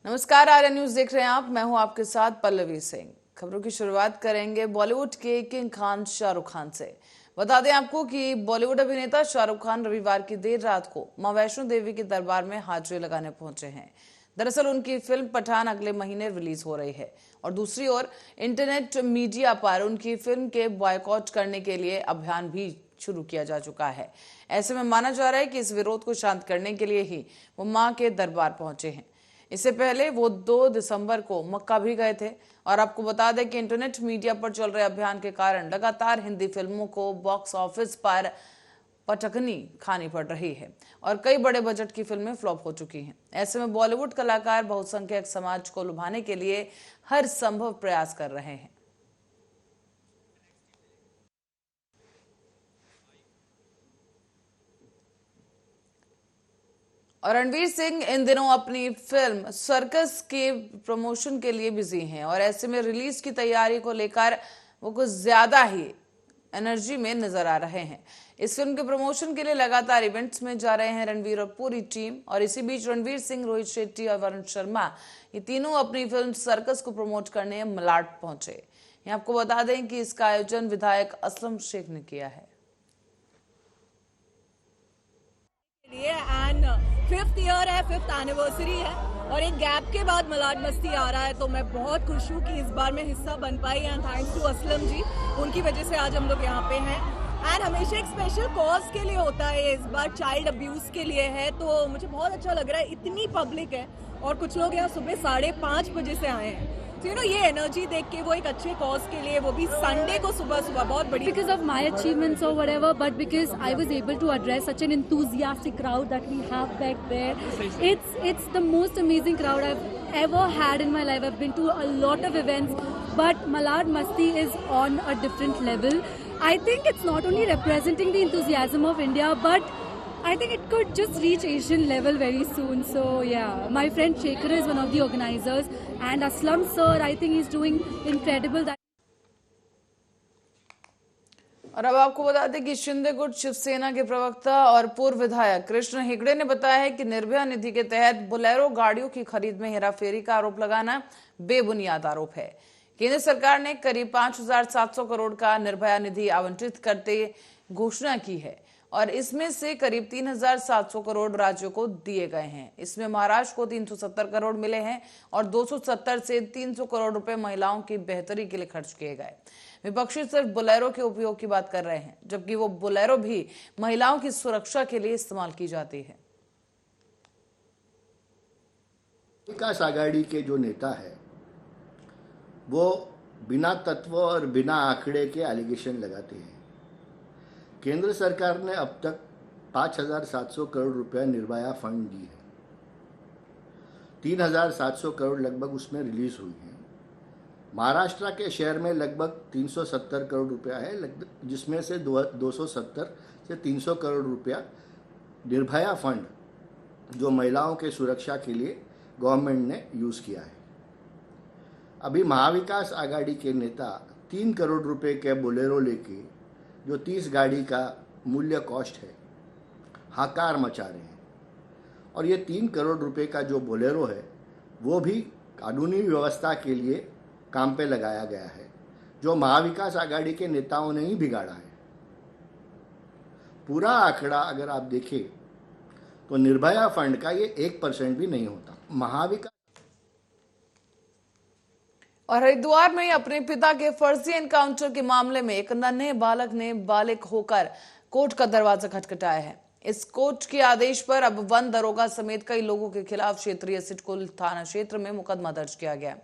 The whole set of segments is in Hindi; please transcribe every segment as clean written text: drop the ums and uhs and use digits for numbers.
नमस्कार, आर्य न्यूज देख रहे हैं आप। मैं हूं आपके साथ पल्लवी सिंह। खबरों की शुरुआत करेंगे बॉलीवुड के किंग खान शाहरुख खान से। बता दें आपको कि बॉलीवुड अभिनेता शाहरुख खान रविवार की देर रात को मां वैष्णो देवी के दरबार में हाजिरी लगाने पहुंचे हैं। दरअसल उनकी फिल्म पठान अगले महीने रिलीज हो रही है और दूसरी ओर इंटरनेट मीडिया पर उनकी फिल्म के बॉयकॉट करने के लिए अभियान भी शुरू किया जा चुका है। ऐसे में माना जा रहा है कि इस विरोध को शांत करने के लिए ही वो मां के दरबार पहुंचे हैं। इससे पहले वो 2 दिसंबर को मक्का भी गए थे। और आपको बता दें कि इंटरनेट मीडिया पर चल रहे अभियान के कारण लगातार हिंदी फिल्मों को बॉक्स ऑफिस पर पटकनी खानी पड़ रही है और कई बड़े बजट की फिल्में फ्लॉप हो चुकी हैं। ऐसे में बॉलीवुड कलाकार बहुसंख्यक समाज को लुभाने के लिए हर संभव प्रयास कर रहे हैं। और रणवीर सिंह इन दिनों अपनी फिल्म सर्कस के प्रमोशन के लिए बिजी हैं और ऐसे में रिलीज की तैयारी को लेकर वो कुछ ज्यादा ही एनर्जी में नजर आ रहे हैं। इस फिल्म के प्रमोशन के लिए लगातार इवेंट्स में जा रहे हैं रणवीर और पूरी टीम। और इसी बीच रणवीर सिंह, रोहित शेट्टी और वरुण शर्मा ये तीनों अपनी फिल्म सर्कस को प्रमोट करने मलाड पहुंचे। ये आपको बता दें कि इसका आयोजन विधायक असलम शेख ने किया है। एंड 5th ईयर है, 5th एनिवर्सरी है और एक गैप के बाद मलाड मस्ती आ रहा है, तो मैं बहुत खुश हूँ कि इस बार मैं हिस्सा बन पाई। And thanks to Aslam ji, उनकी वजह से आज हम लोग यहाँ पे हैं। एंड हमेशा एक स्पेशल कॉज के लिए होता है, इस बार चाइल्ड अब्यूज के लिए है, तो मुझे बहुत अच्छा लग रहा है। इतनी पब्लिक है और कुछ लोग यहाँ सुबह 5:30 बजे से आए हैं। तो ये एनर्जी देख के वो एक अच्छे कॉज के लिए, वो भी संडे को सुबह सुबह, बहुत बड़ी। Because of my achievements or whatever, but because I was able to address such an enthusiastic crowd that we have back there. It's the most amazing crowd I've ever had in my life. I've been to a lot of events, but Malad Masti is on a different level. I think it's not only representing the enthusiasm of India, but I think it could just reach Asian level very soon. So yeah, my friend Shekhar is one of the organizers, and Aslam sir, I think he's doing incredible. और अब आपको बता दें कि शिंदे गुट शिवसेना के प्रवक्ता और पूर्व विधायक कृष्ण हेगड़े ने बताया है कि निर्भया निधि के तहत बोलेरो गाड़ियों की खरीद में हेराफेरी का आरोप लगाना बेबुनियाद आरोप है। केंद्र सरकार ने करीब 5,700 करोड़ का निर्भया निधि आवंटित करते घोषणा की है और इसमें से करीब 3,700 करोड़ राज्यों को दिए गए हैं। इसमें महाराष्ट्र को 370 करोड़ मिले हैं और 270 से 300 करोड़ रुपए महिलाओं की बेहतरी के लिए खर्च किए गए। विपक्षी सिर्फ बोलेरो के उपयोग की बात कर रहे हैं, जबकि वो बोलेरो भी महिलाओं की सुरक्षा के लिए इस्तेमाल की जाती है। विकास आघाड़ी के जो नेता है वो बिना तत्व और बिना आंकड़े के एलिगेशन लगाते हैं। केंद्र सरकार ने अब तक 5,700 करोड़ रुपया निर्भया फंड दी है। 3,700 करोड़ लगभग उसमें रिलीज हुई है। महाराष्ट्र के शेयर में लगभग 370 करोड़ रुपया है, जिसमें से 270 से 300 करोड़ रुपया निर्भया फंड जो महिलाओं के सुरक्षा के लिए गवर्नमेंट ने यूज़ किया है। अभी महाविकास आघाड़ी के नेता 3 करोड़ रुपए के बोलेरो लेके, जो 30 गाड़ी का मूल्य कॉस्ट है, हाकार मचा रहे हैं। और ये 3 करोड़ रुपए का जो बोलेरो है वो भी कानूनी व्यवस्था के लिए काम पे लगाया गया है, जो महाविकास आघाड़ी के नेताओं ने ही बिगाड़ा है। पूरा आंकड़ा अगर आप देखें तो निर्भया फंड का ये 1% भी नहीं होता। महाविकास और हरिद्वार में अपने पिता के फर्जी एनकाउंटर के मामले में एक नन्हे बालक ने बालिग होकर कोर्ट का दरवाजा खटखटाया है। इस कोर्ट के आदेश पर अब वन दरोगा समेत कई लोगों के खिलाफ क्षेत्रीय सिटकुल थाना क्षेत्र में मुकदमा दर्ज किया गया।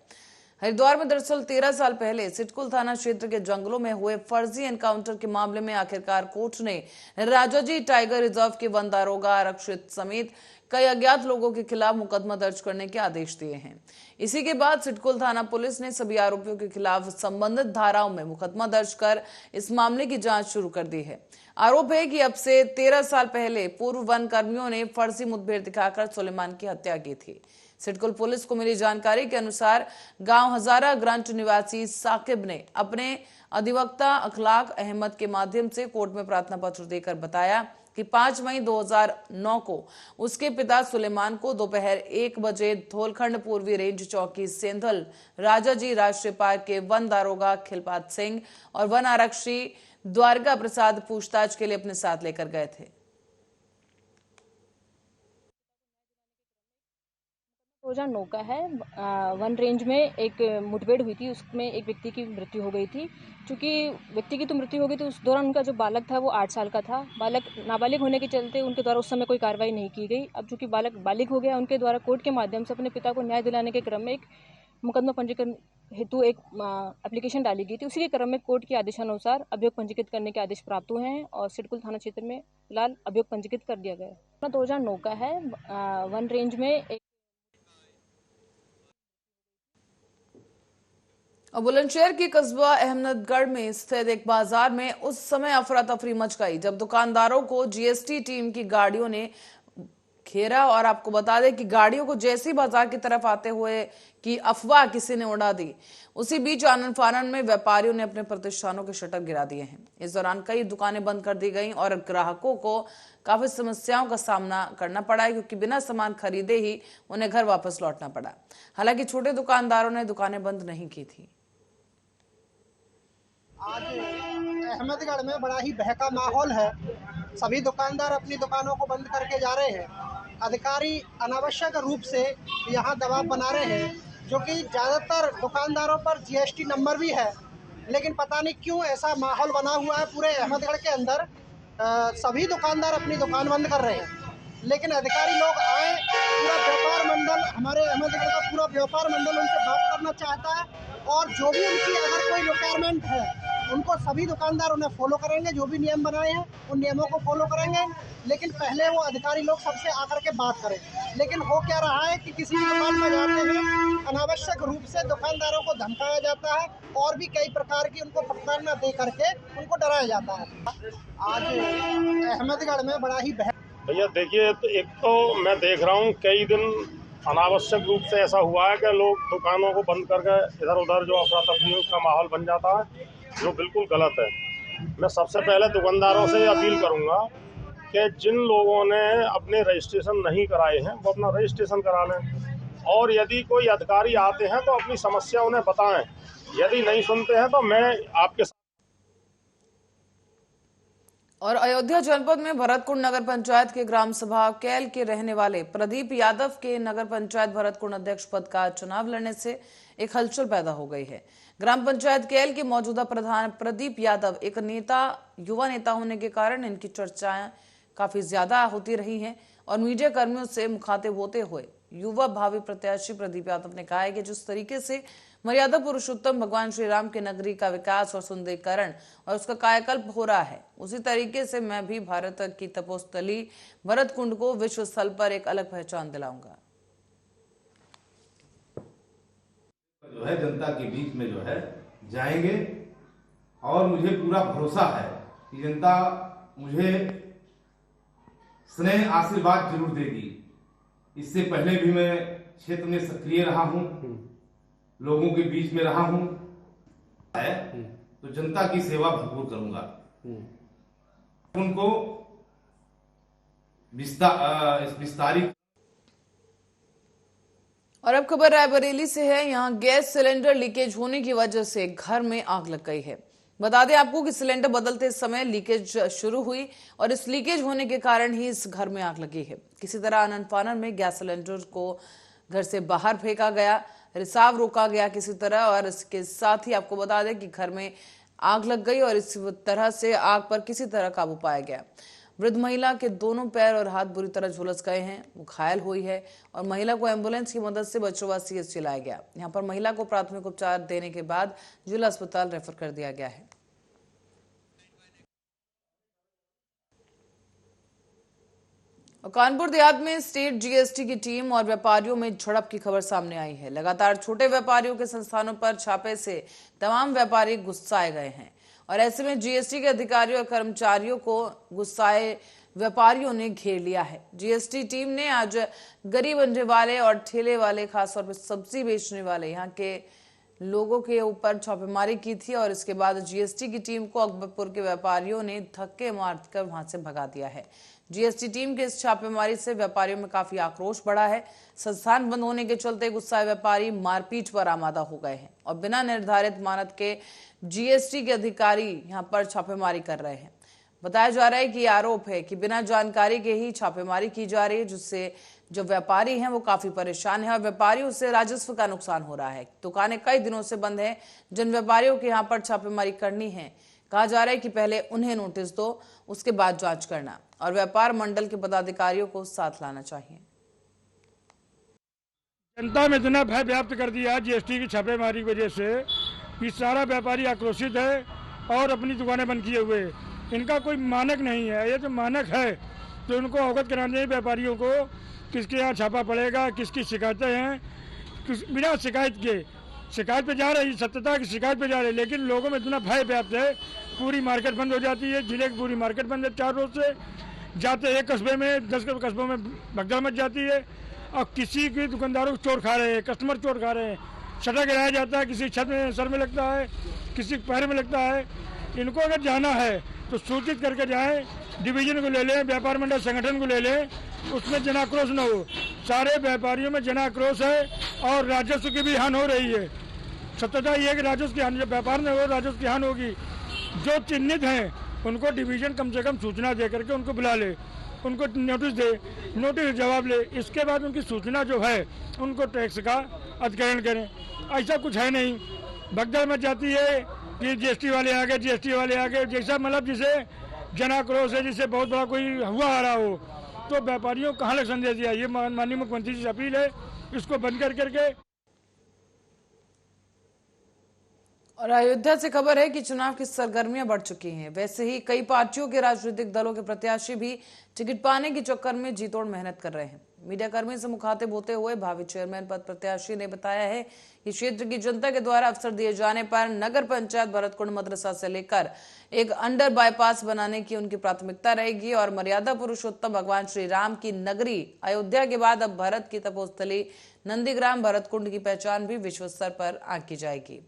हरिद्वार में दरअसल 13 साल पहले सिटकुल थाना क्षेत्र के जंगलों में हुए फर्जी एनकाउंटर के मामले में आखिरकार कोर्ट ने राजाजी टाइगर रिजर्व के वन दारोगा आरक्षित समेत कई अज्ञात लोगों के खिलाफ मुकदमा दर्ज करने के आदेश दिए हैं। इसी के बाद सिटकुल थाना पुलिस ने सभी आरोपियों के खिलाफ संबंधित धाराओं में मुकदमा दर्ज कर इस मामले की जांच शुरू कर दी है। आरोप है कि अब से 13 साल पहले पूर्व वन कर्मियों ने फर्जी मुठभेड़ दिखाकर सुलेमान की हत्या की थी। सिटकुल पुलिस को मिली जानकारी के अनुसार गांव हजारा ग्रंट निवासी साकिब ने अपने अधिवक्ता अखलाक अहमद के माध्यम से कोर्ट में प्रार्थना पत्र देकर बताया कि 5 मई 2009 को उसके पिता सुलेमान को दोपहर 1 बजे धोलखंड पूर्वी रेंज चौकी सेंधल राजाजी राष्ट्रीय पार्क के वन दारोगा खिलपात सिंह और वन आरक्षी द्वारका प्रसाद पूछताछ के लिए अपने साथ लेकर गए थे। 2009 का है। वन रेंज में एक मुठभेड़ हुई थी, उसमें एक व्यक्ति की मृत्यु हो गई थी। चूँकि व्यक्ति की तो मृत्यु हो गई थी, उस दौरान उनका जो बालक था वो 8 साल का था। बालक नाबालिग होने के चलते उनके द्वारा उस समय कोई कार्रवाई नहीं की गई। अब चूँकि बालक बालिग हो गया, उनके द्वारा कोर्ट के माध्यम से अपने पिता को न्याय दिलाने के क्रम में एक मुकदमा पंजीकरण हेतु एक एप्लीकेशन डाली गई थी। उसी के क्रम में कोर्ट के आदेशानुसार अभियोग पंजीकृत करने के आदेश प्राप्त हुए हैं और सिडकुल थाना क्षेत्र में फिलहाल अभियोग पंजीकृत कर दिया गया है। 2009 का है। वन रेंज में एक और बुलंदशहर के कस्बा अहमदगढ़ में स्थित एक बाजार में उस समय अफरा तफरी मच गई जब दुकानदारों को जीएसटी टीम की गाड़ियों ने घेरा। और आपको बता दें कि गाड़ियों को जैसी बाजार की तरफ आते हुए की अफवाह किसी ने उड़ा दी, उसी बीच आनन फानन में व्यापारियों ने अपने प्रतिष्ठानों के शटर गिरा दिए हैं। इस दौरान कई दुकानें बंद कर दी गईं और ग्राहकों को काफी समस्याओं का सामना करना पड़ा है, क्योंकि बिना सामान खरीदे ही उन्हें घर वापस लौटना पड़ा। हालांकि छोटे दुकानदारों ने दुकानें बंद नहीं की थी। आज अहमदगढ़ में बड़ा ही बहका माहौल है। सभी दुकानदार अपनी दुकानों को बंद करके जा रहे हैं। अधिकारी अनावश्यक रूप से यहाँ दबाव बना रहे हैं, जो कि ज़्यादातर दुकानदारों पर जीएसटी नंबर भी है, लेकिन पता नहीं क्यों ऐसा माहौल बना हुआ है पूरे अहमदगढ़ के अंदर। सभी दुकानदार अपनी दुकान बंद कर रहे हैं, लेकिन अधिकारी लोग आए, पूरा व्यापार मंडल, हमारे अहमदगढ़ का पूरा व्यापार मंडल उनसे बात करना चाहता है और जो भी उनकी अगर कोई रिक्वायरमेंट है उनको सभी दुकानदार उन्हें फॉलो करेंगे। जो भी नियम बनाए हैं उन नियमों को फॉलो करेंगे, लेकिन पहले वो अधिकारी लोग सबसे आकर के बात करें। लेकिन हो क्या रहा है कि किसी भी दुकान में जाते हैं अनावश्यक रूप से दुकानदारों को धमकाया जाता है और भी कई प्रकार की उनको प्रताड़ना दे करके उनको डराया जाता है। आज अहमदगढ़ में बड़ा ही भैया देखिए, एक तो मैं देख रहा हूँ कई दिन अनावश्यक रूप से ऐसा हुआ है कि लोग दुकानों को बंद करके इधर उधर जो अफरा तफरी का माहौल बन जाता है, जो बिल्कुल गलत है। मैं सबसे पहले दुकानदारों से अपील करूंगा कि जिन लोगों ने अपने रजिस्ट्रेशन नहीं कराए हैं वो अपना रजिस्ट्रेशन करा लें, और यदि कोई अधिकारी आते हैं तो अपनी समस्या उन्हें बताएं। यदि नहीं सुनते हैं तो मैं आपके साथ। और अयोध्या जनपद में भरतकुंड नगर पंचायत के ग्राम सभा कैल के रहने वाले प्रदीप यादव के नगर पंचायत भरतकुंड अध्यक्ष पद का चुनाव लड़ने से एक हलचल पैदा हो गई है। ग्राम पंचायत कैल के मौजूदा प्रधान प्रदीप यादव एक युवा नेता होने के कारण इनकी चर्चाएं काफी ज्यादा होती रही हैं और मीडिया कर्मियों से मुखातिब होते हुए युवा भावी प्रत्याशी प्रदीप यादव ने कहा है कि जिस तरीके से मर्यादा पुरुषोत्तम भगवान श्री राम की नगरी का विकास और सुंदरीकरण और उसका कायाकल्प हो रहा है, उसी तरीके से मैं भी भारत की तपोस्थली भरतकुंड को विश्व स्थल पर एक अलग पहचान दिलाऊंगा। जो है जनता के बीच में जो है जाएंगे और मुझे पूरा भरोसा है कि जनता मुझे स्नेह आशीर्वाद जरूर देगी। इससे पहले भी मैं क्षेत्र में सक्रिय रहा हूं, लोगों के बीच में रहा हूं, तो जनता की सेवा भरपूर करूंगा। उनको विस्तारित। और अब खबर रायबरेली से है। यहां गैस सिलेंडर लीकेज होने की वजह से घर में आग लग गई है। बता दें आपको कि सिलेंडर बदलते समय लीकेज शुरू हुई और इस लीकेज होने के कारण ही इस घर में आग लगी है। किसी तरह आनन फानन में गैस सिलेंडर को घर से बाहर फेंका गया, रिसाव रोका गया किसी तरह, और इसके साथ ही आपको बता दें कि घर में आग लग गई और इस तरह से आग पर किसी तरह काबू पाया गया। वृद्ध महिला के दोनों पैर और हाथ बुरी तरह झुलस गए हैं, वो घायल हुई है और महिला को एम्बुलेंस की मदद से बचोवा सीएच लाया गया। यहां पर महिला को प्राथमिक उपचार देने के बाद जिला अस्पताल रेफर कर दिया गया है। और कानपुर देहात में स्टेट जीएसटी की टीम और व्यापारियों में झड़प की खबर सामने आई है। लगातार छोटे व्यापारियों के संस्थानों पर छापे से तमाम व्यापारी गुस्साए गए हैं और ऐसे में जीएसटी के अधिकारियों और कर्मचारियों को गुस्साए व्यापारियों ने घेर लिया है। जीएसटी टीम ने आज गरीब अंडे वाले और ठेले वाले, खासतौर पर सब्जी बेचने वाले, यहाँ के लोगों के ऊपर छापेमारी की थी और इसके बाद जीएसटी की टीम को अकबरपुर के व्यापारियों ने धक्के मारकर वहां से भगा दिया है। जीएसटी टीम के इस छापेमारी से व्यापारियों में काफी आक्रोश बढ़ा है। संस्थान बंद होने के चलते गुस्साए व्यापारी मारपीट पर आमादा हो गए हैं और बिना निर्धारित मानक के जीएसटी के अधिकारी यहां पर छापेमारी कर रहे हैं। बताया जा रहा है कि आरोप है कि बिना जानकारी के ही छापेमारी की जा रही है, जिससे जो व्यापारी हैं वो काफी परेशान हैं और व्यापारियों से राजस्व का नुकसान हो रहा है। दुकानें कई दिनों से बंद हैं। जिन व्यापारियों के यहाँ पर छापेमारी करनी है, कहा जा रहा है कि पहले उन्हें नोटिस दो, उसके बाद जांच करना और व्यापार मंडल के पदाधिकारियों को साथ लाना चाहिए। जनता में इतना भय व्याप्त कर दिया जीएसटी की छापेमारी की वजह से कि सारा व्यापारी आक्रोशित है और अपनी दुकानें बंद किए हुए। इनका कोई मानक नहीं है। ये जो मानक है तो उनको अवगत कराना चाहिए व्यापारियों को, किसके यहाँ छापा पड़ेगा, किसकी शिकायतें हैं। बिना शिकायत के शिकायत पे जा रही, सत्यता की शिकायत पे जा रही, लेकिन लोगों में इतना भय व्याप्त है, पूरी मार्केट बंद हो जाती है। जिले की पूरी मार्केट बंद है 4 रोज से। जाते एक कस्बे में 10 कस्बों में भगदड़ मच जाती है और किसी के दुकानदारों को चोट खा रहे हैं, कस्टमर चोट खा रहे हैं। शटर गिराया जाता है, किसी छत में सर में लगता है, किसी पैर में लगता है। इनको अगर जाना है तो सूचित करके जाएं, डिवीजन को ले लें, व्यापार मंडल संगठन को ले लें, उसमें जन आक्रोश न हो। सारे व्यापारियों में जन आक्रोश है और राजस्व की भी हानि हो रही है। सत्यता ये है कि राजस्व की हानि, जब व्यापार में हो राजस्व की हानि होगी। जो चिन्हित हैं उनको डिवीजन कम से कम सूचना दे करके उनको बुला ले, उनको नोटिस दे, नोटिस जवाब ले। इसके बाद उनकी सूचना जो है उनको टैक्स का अधिग्रहण करें। ऐसा कुछ है नहीं, भगदड़ मच जाती है कि जीएसटी वाले आ गए, जीएसटी वाले आ गए। जैसा मतलब जिसे जन आक्रोश है, जिसे बहुत बड़ा कोई हुआ आ रहा हो, तो व्यापारियों को कहाँ लग संदेश दिया। ये माननीय मुख्यमंत्री जी से अपील है, इसको बंद कर करके। और अयोध्या से खबर है कि चुनाव की सरगर्मियां बढ़ चुकी हैं। वैसे ही कई पार्टियों के राजनीतिक दलों के प्रत्याशी भी टिकट पाने के चक्कर में जी तोड़ मेहनत कर रहे हैं। मीडिया कर्मी से मुखातिब होते हुए भावी चेयरमैन पद प्रत्याशी ने बताया है कि क्षेत्र की जनता के द्वारा अवसर दिए जाने पर नगर पंचायत भरतकुंड मदरसा से लेकर एक अंडर बाईपास बनाने की उनकी प्राथमिकता रहेगी और मर्यादा पुरुषोत्तम भगवान श्री राम की नगरी अयोध्या के बाद अब भारत की तपोस्थली नंदीग्राम भरतकुंड की पहचान भी विश्व स्तर पर आंकी जाएगी।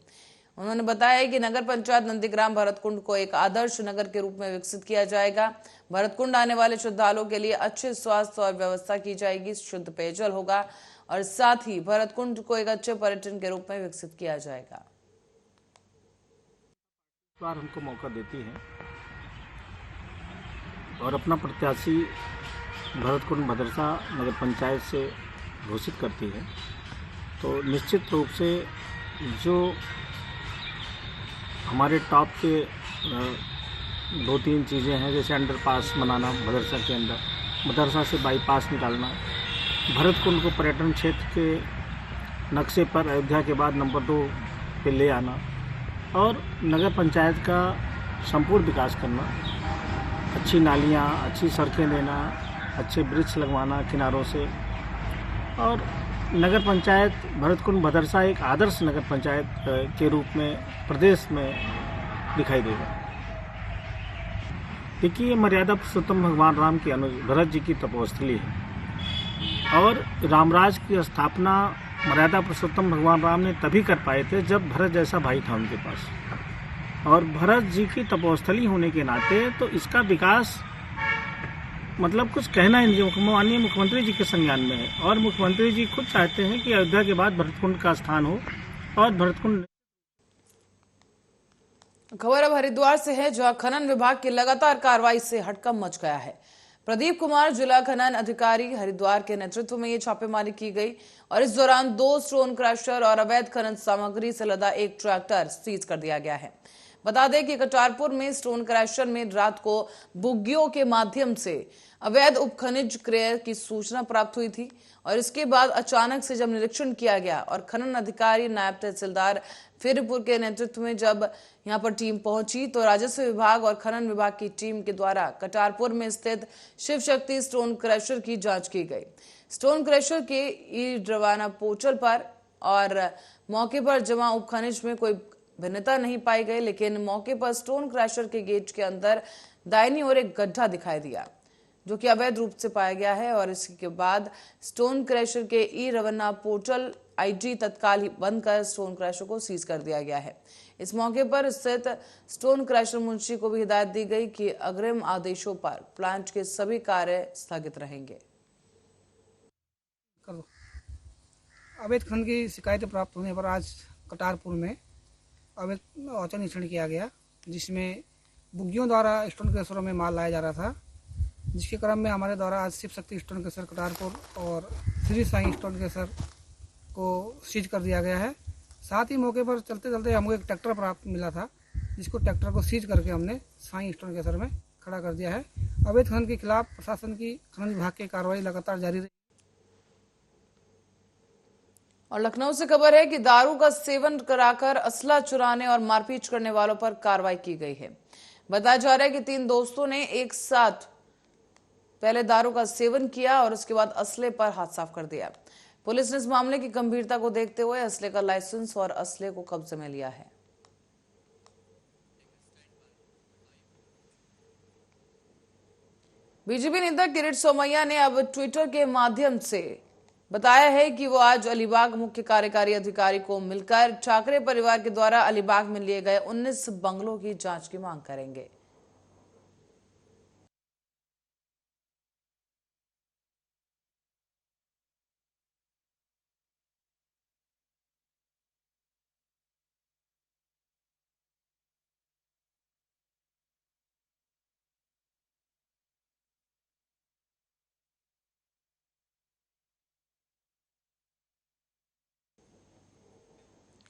उन्होंने बताया कि नगर पंचायत नंदीग्राम भरतकुंड को एक आदर्श नगर के रूप में विकसित किया जाएगा। भरतकुंड आने वाले श्रद्धालुओं के लिए अच्छे स्वास्थ्य और व्यवस्था की जाएगी, शुद्ध पेयजल होगा और साथ ही भरतकुंड को एक अच्छे पर्यटन के रूप में विकसित किया जाएगा। इस बार हमको मौका देती है और अपना प्रत्याशी भरतकुंड मदरसा नगर पंचायत से घोषित करती है, तो निश्चित रूप से जो हमारे टॉप के 2-3 चीज़ें हैं, जैसे अंडरपास बनाना मदरसा के अंदर, मदरसा से बाईपास निकालना, भरतकुंड को पर्यटन क्षेत्र के नक्शे पर अयोध्या के बाद नंबर 2 पे ले आना और नगर पंचायत का संपूर्ण विकास करना, अच्छी नालियाँ, अच्छी सड़कें देना, अच्छे वृक्ष लगवाना किनारों से। और नगर पंचायत भरतकुंड मदरसा एक आदर्श नगर पंचायत के रूप में प्रदेश में दिखाई देगा। देखिए, मर्यादा पुरुषोत्तम भगवान राम की भरत जी की तपोस्थली है और रामराज की स्थापना मर्यादा पुरुषोत्तम भगवान राम ने तभी कर पाए थे जब भरत जैसा भाई था उनके पास। और भरत जी की तपोस्थली होने के नाते तो इसका विकास मतलब कुछ कहना ही माननीय मुख्यमंत्री जी के संज्ञान में है और मुख्यमंत्री जी खुद चाहते हैं कि अयोध्या के बाद भरतकुंड का स्थान हो और भरतकुंड। खबर अब हरिद्वार से है, जहां खनन विभाग की लगातार कार्रवाई से हड़कंप मच गया है। प्रदीप कुमार जिला खनन अधिकारी हरिद्वार के नेतृत्व में ये छापेमारी की गई और इस दौरान 2 स्टोन क्रशर और अवैध खनन सामग्री से लदा एक ट्रैक्टर सीज कर दिया गया है। बता दें कि कटारपुर में स्टोन क्रशर में रात को बुग्गियों के माध्यम से अवैध उपखनिज क्रय की सूचना प्राप्त हुई थी और इसके बाद अचानक से जब निरीक्षण किया गया और खनन अधिकारी नायब तहसीलदार फिरपुर के नेतृत्व में जब यहां पर टीम पहुंची तो राजस्व विभाग और खनन विभाग की टीम के द्वारा कटारपुर में स्थित शिव शक्ति स्टोन क्रशर की जांच की गई। स्टोन क्रशर के ई रवाना पोर्टल पर और मौके पर जमा उपखनिज में कोई भिन्नता नहीं पाई गई, लेकिन मौके पर स्टोन क्रशर के गेट के अंदर दाहिनी ओर एक गड्ढा दिखाई दिया जो कि अवैध रूप से पाया गया है और इसके बाद स्टोन क्रशर के ई रवाना पोर्टल आईजी तत्काल ही बंद कर स्टोन क्रशर को सीज कर दिया गया है। इस मौके पर स्थित स्टोन क्रशर मुंशी को भी हिदायत दी गई कि अग्रिम आदेशों पर प्लांट के सभी कार्य स्थगित रहेंगे। अवैध खनन की शिकायतें प्राप्त होने पर आज कटारपुर में अवैध औचक निरीक्षण किया गया, जिसमें बुग्गियों द्वारा स्टोन क्रशरों में माल लाया जा रहा था, जिसके क्रम में हमारे द्वारा आज शिव शक्ति स्टोन क्रशर कटारपुर और श्री साईं स्टोन क्रशर को सीज कर दिया गया है। साथ ही मौके पर चलते चलते हमको एक ट्रैक्टर प्राप्त मिला था, जिसको ट्रैक्टर को सीज करके हमने साईं स्टोन क्रशर में खड़ा कर दिया है। अवैध खनन के खिलाफ प्रशासन की खनन विभाग की कार्रवाई लगातार जारी रही। और लखनऊ से खबर है कि दारू का सेवन कराकर असला चुराने और मारपीट करने वालों पर कार्रवाई की गई है। बताया जा रहा है कि 3 दोस्तों ने एक साथ पहले दारू का सेवन किया और उसके बाद असले पर हाथ साफ कर दिया। पुलिस ने इस मामले की गंभीरता को देखते हुए असले का लाइसेंस और असले को कब्जे में लिया है। बीजेपी नेता किरीट सोमैया ने अब ट्विटर के माध्यम से बताया है कि वो आज अलीबाग मुख्य कार्यकारी अधिकारी को मिलकर ठाकरे परिवार के द्वारा अलीबाग में लिए गए 19 बंगलों की जांच की मांग करेंगे।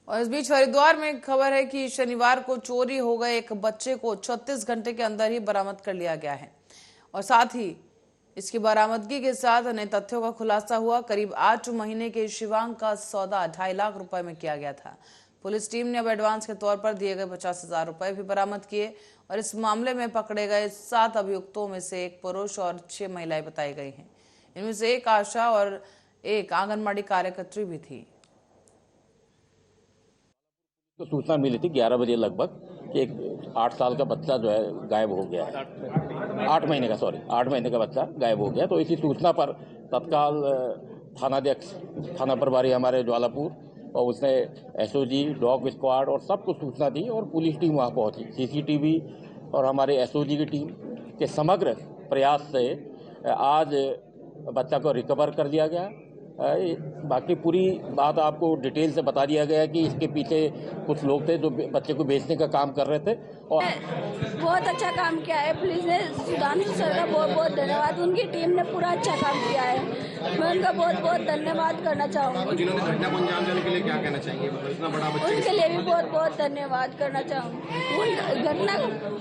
और इस बीच हरिद्वार में खबर है कि शनिवार को चोरी हो गए एक बच्चे को 36 घंटे के अंदर ही बरामद कर लिया गया है और साथ ही इसकी बरामदगी के साथ नए तथ्यों का खुलासा हुआ। करीब 8 महीने के शिवांग का सौदा 2.5 लाख रुपए में किया गया था। पुलिस टीम ने अब एडवांस के तौर पर दिए गए 50,000 रुपए भी बरामद किए और इस मामले में पकड़े गए 7 अभियुक्तों में से 1 पुरुष और 6 महिलाएं बताई गई हैं। इनमें से 1 आशा और 1 आंगनबाड़ी कार्यकर्त्री भी थी। तो सूचना मिली थी 11 बजे लगभग कि एक 8 साल का बच्चा जो है गायब हो गया है। 8 महीने का बच्चा गायब हो गया। तो इसी सूचना पर तत्काल थानाध्यक्ष थाना प्रभारी हमारे ज्वालापुर और उसने एसओजी डॉग स्क्वाड और सबको सूचना दी और पुलिस टीम वहाँ पहुँची। सीसीटीवी और हमारे एसओजी की टीम के समग्र प्रयास से आज बच्चा को रिकवर कर लिया गया। बाकी पूरी बात आपको डिटेल से बता दिया गया कि इसके पीछे कुछ लोग थे जो बच्चे को बेचने का काम कर रहे थे और बहुत अच्छा काम किया है पुलिस ने। सुधांशु सर का बहुत बहुत धन्यवाद। उनकी टीम ने पूरा अच्छा काम किया है, मैं उनका बहुत बहुत धन्यवाद करना चाहूँगी। जिन्होंने घटना को अंजाम देने के लिए क्या कहना चाहेंगे? इतना बड़ा बच्चा, उनके लिए भी बहुत बहुत धन्यवाद करना चाहूँगी। उन घटना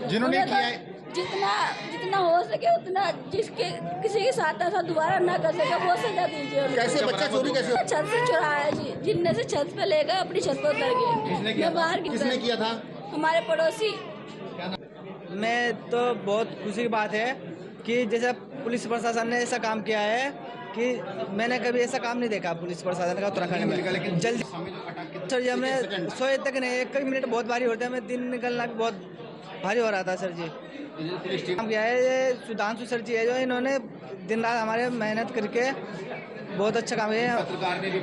जिन्होंने किया है जितना हो सके उतना, जिसके किसी के साथ ऐसा दोबारा ना कर सके वो सजा दीजिए। कैसे बच्चा चोरी कैसे? छत से चुराया जी, जिनने से छत पे ले गए अपनी छत पर उतर गए। किसने किया था? हमारे पड़ोसी। मैं तो बहुत खुशी की बात है कि जैसे पुलिस प्रशासन ने ऐसा काम किया है कि मैंने कभी ऐसा काम नहीं देखा पुलिस प्रशासन का उत्तराखंड में। जल्दी सर जी, हमने सोए तक नहीं, 1 मिनट बहुत भारी होता है, मैं दिन निकलना भी बहुत भारी हो रहा था सर जी। काम किया है ये सुधांशु सर जी है, जो इन्होंने दिन रात हमारे मेहनत करके बहुत अच्छा काम किया है। पत्रकार ने भी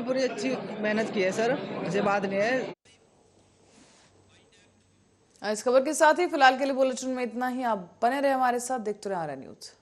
पूरी अच्छी मेहनत की है सर, ऐसी बात नहीं है। इस खबर के साथ ही फिलहाल के लिए बुलेटिन में इतना ही। आप बने रहे हमारे साथ, देखते रहे आर्या न्यूज।